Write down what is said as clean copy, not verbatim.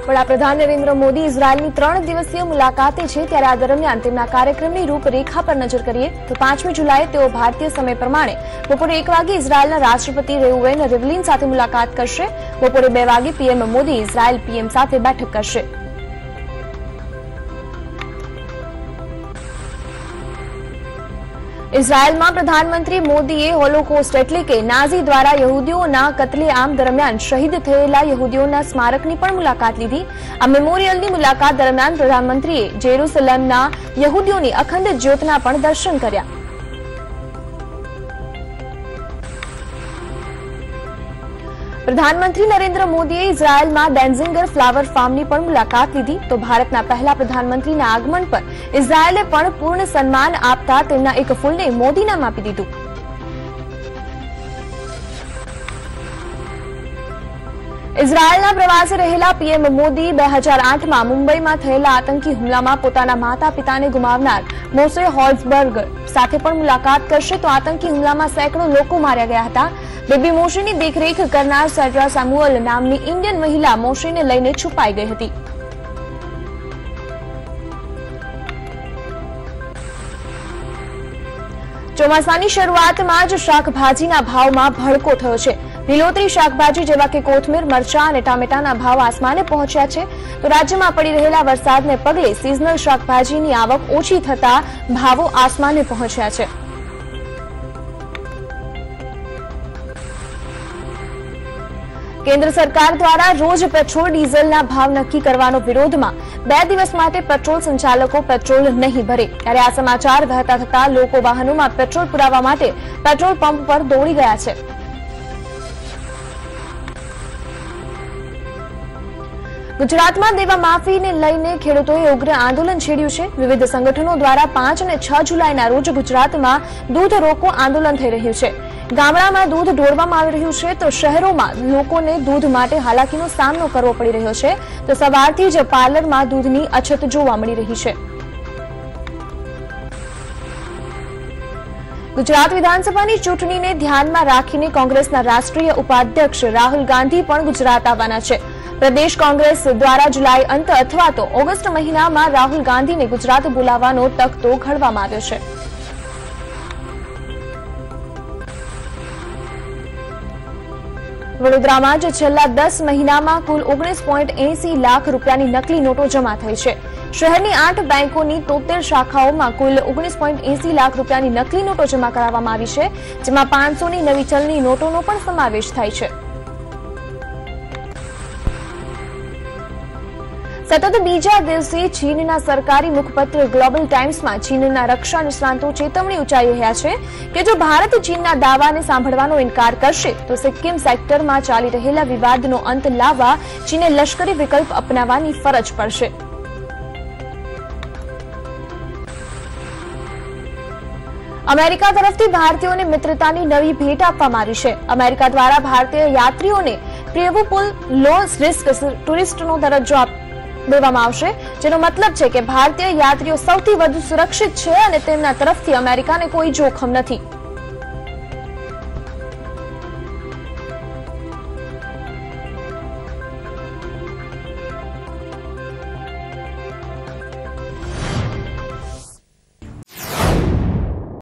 વડાપ્રધાન નરેન્દ્ર મોદી ઇઝરાયલની 3 દિવસીય મુલાકાતે છે, ત્યારે આ દરમિયાન તેમના કાર્યક્રમની રૂપરેખા પર નજર કરીએ તો 5મી જુલાઈએ તેઓ ભારતીય સમય પ્રમાણે બપોરે 1 વાગે ઇઝરાયલના રાષ્ટ્રપતિ રેઉવેન રિવલિન સાથે મુલાકાત કરશે. બપોરે 2 વાગે પીએમ મોદી ઇઝરાયલ પીએમ સાથે બેઠક કરશે. ઇઝરાયલમાં પ્રધાનમંત્રી મોદીએ હોલોકોસ્ટ એટલે કે નાઝી દ્વારા યહૂદીઓના કત્લેઆમ દરમિયાન શહીદ થયેલા યહૂદીઓના સ્મારકની પણ મુલાકાત લીધી. આ મેમોરિયલની મુલાકાત દરમિયાન પ્રધાનમંત્રીએ જેરુસલેમના યહૂદીઓની અખંડ જ્યોતના પણ દર્શન કર્યા. પ્રધાનમંત્રી નરેન્દ્ર મોદીએ ઇઝરાયલમાં ડેન્ઝિંગર ફ્લાવર ફાર્મની પણ મુલાકાત લીધી. તો ભારતના પહેલા પ્રધાનમંત્રીના આગમન પર ઇઝરાયલે પણ પૂર્ણ સન્માન આપતા તેમના એક ફૂલને મોદી નામ આપી દીધું. ઇઝરાયલના પ્રવાસે રહેલા પીએમ મોદી 2008માં મુંબઈમાં થયેલા આતંકી હુમલામાં પોતાના માતા પિતાને ગુમાવનાર મોસે હોલ્ઝબર્ગ સાથે પણ મુલાકાત કરશે. તો આતંકી હુમલામાં સેંકડો લોકો માર્યા ગયા હતા. બેબી મોશેની દેખરેખ કરનાર સેડ્રા સેમ્યુઅલ નામની ઇન્ડિયન મહિલા મોશેને લઈને છુપાઈ ગઈ હતી. ચોમાસાની શરૂઆતમાં જ શાકભાજીના ભાવમાં ભડકો થયો છે. લીલોતરી શાકભાજી જેવા કે કોથમીર, મરચાં અને ટામેટાના ભાવ આસમાને પહોંચ્યા છે. તો રાજ્યમાં પડી રહેલા વરસાદને પગલે સિઝનલ શાકભાજીની આવક ઓછી થતા ભાવો આસમાને પહોંચ્યા છે. કેન્દ્ર સરકાર દ્વારા રોજ પેટ્રોલ ડીઝલના ભાવ નક્કી કરવાનો વિરોધમાં 2 દિવસ માટે પેટ્રોલ સંચાલકો પેટ્રોલ નહીં ભરે. ત્યારે આ સમાચાર વહેતા થતા લોકો વાહનોમાં પેટ્રોલ પુરાવવા માટે પેટ્રોલ પંપ પર દોડી ગયા છે. ગુજરાતમાં દેવા માફીને લઈને ખેડૂતોએ ઉગ્ર આંદોલન છેડ્યું છે. વિવિધ સંગઠનો દ્વારા 5 અને 6 જુલાઈના રોજ ગુજરાતમાં દૂધ રોકો આંદોલન થઈ રહ્યું છે. ગામડામાં દૂધ ઢોળવામાં આવી રહ્યું છે, તો શહેરોમાં લોકોને દૂધ માટે હાલાકીનો સામનો કરવો પડી રહ્યો છે. તો સવારથી જ પાર્લરમાં દૂધની અછત જોવા મળી રહી છે. ગુજરાત વિધાનસભાની ચૂંટણીને ધ્યાનમાં રાખીને કોંગ્રેસના રાષ્ટ્રીય ઉપાધ્યક્ષ રાહુલ ગાંધી પણ ગુજરાત આવવાના છે. પ્રદેશ કોંગ્રેસ દ્વારા જુલાઈ અંત અથવા તો ઓગસ્ટ મહિનામાં રાહુલ ગાંધીને ગુજરાત બોલાવવાનો તખતો ઘડવામાં આવ્યો છે. વડોદરામાં જ છેલ્લા 10 મહિનામાં કુલ 19.80 લાખ રૂપિયાની નકલી નોટો જમા થઈ છે. શહેરની 8 બેંકોની 73 શાખાઓમાં કુલ 19.80 લાખ રૂપિયાની નકલી નોટો જમા કરાવવામાં આવી છે, જેમાં 500ની નવી ચલણી નોટોનો પણ સમાવેશ થાય છે. સતત બીજા દિવસે ચીનના સરકારી મુખપત્ર ગ્લોબલ ટાઇમ્સમાં ચીનના રક્ષા નિષ્ણાંતો ચેતવણી ઉચ્ચારી રહ્યા છે કે જો ભારત ચીનના દાવાને સાંભળવાનો ઇનકાર કરશે તો સિક્કિમ સેક્ટરમાં ચાલી રહેલા વિવાદનો અંત લાવવા ચીને લશ્કરી વિકલ્પ અપનાવવાની ફરજ પડશે. અમેરિકા તરફથી ભારતીયોને મિત્રતાની નવી ભેટ આપવામાં આવી છે. અમેરિકા દ્વારા ભારતીય યાત્રીઓને પ્રિયવપુલ લો રિસ્ક ટુરિસ્ટનો દરજ્જો દેવામાં આવશે, જેનો મતલબ છે કે ભારતીય યાત્રીઓ સૌથી વધુ સુરક્ષિત છે અને તેમના તરફથી અમેરિકાને કોઈ જોખમ નથી.